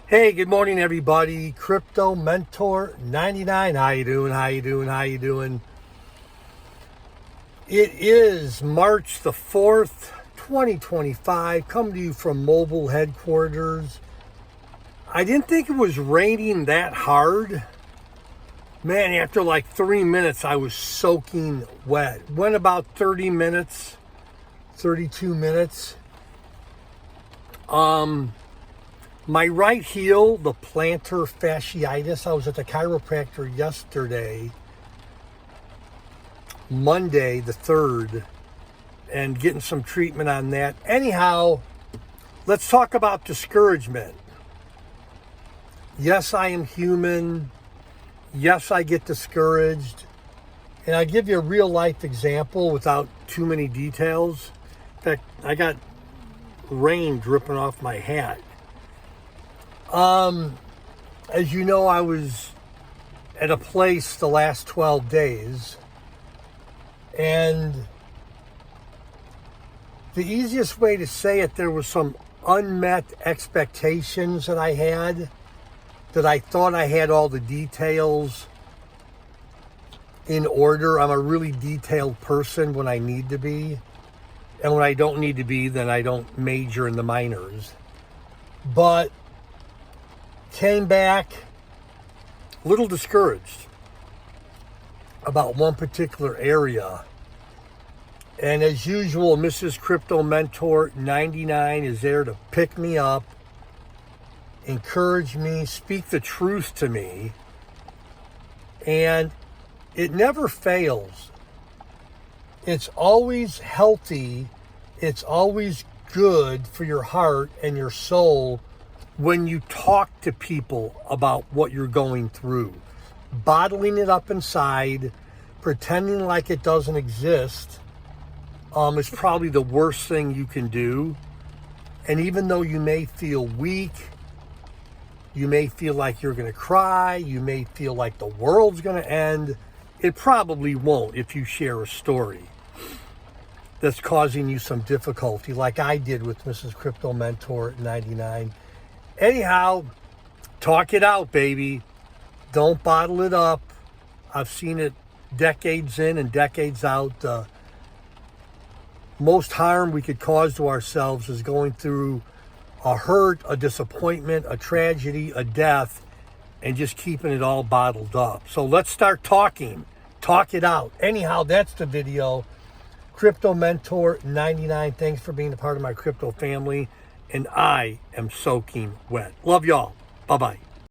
Hey, good morning, everybody. Crypto Mentor 99. How you doing? How you doing? How you doing? It is March the 4th, 2025. Coming to you from mobile headquarters. I didn't think it was raining that hard. Man, after like 3 minutes, I was soaking wet. Went about 30 minutes, 32 minutes. My right heel, the plantar fasciitis, I was at the chiropractor yesterday, Monday the 3rd, and getting some treatment on that. Anyhow, let's talk about discouragement. Yes, I am human. Yes, I get discouraged. And I'll give you a real life example without too many details. In fact, I got rain dripping off my hat. As you know, I was at a place the last 12 days, and the easiest way to say it, there was some unmet expectations that I had, that I thought I had all the details in order. I'm a really detailed person when I need to be, and when I don't need to be, then I don't major in the minors. But came back a little discouraged about one particular area. And as usual, Mrs. Crypto Mentor 99 is there to pick me up, encourage me, speak the truth to me. And it never fails. It's always healthy. It's always good for your heart and your soul when you talk to people about what you're going through. Bottling it up inside, pretending like it doesn't exist, is probably the worst thing you can do. And even though you may feel weak, you may feel like you're going to cry, you may feel like the world's going to end, it probably won't if you share a story that's causing you some difficulty, like I did with Mrs. Crypto Mentor 99. Anyhow, talk it out, baby. Don't bottle it up. I've seen it decades in and decades out. Most harm we could cause to ourselves is going through a hurt, a disappointment, a tragedy, a death, and just keeping it all bottled up. So let's start talking. Talk it out. Anyhow, that's the video. Crypto Mentor 99. Thanks for being a part of my crypto family. And I am soaking wet. Love y'all. Bye-bye.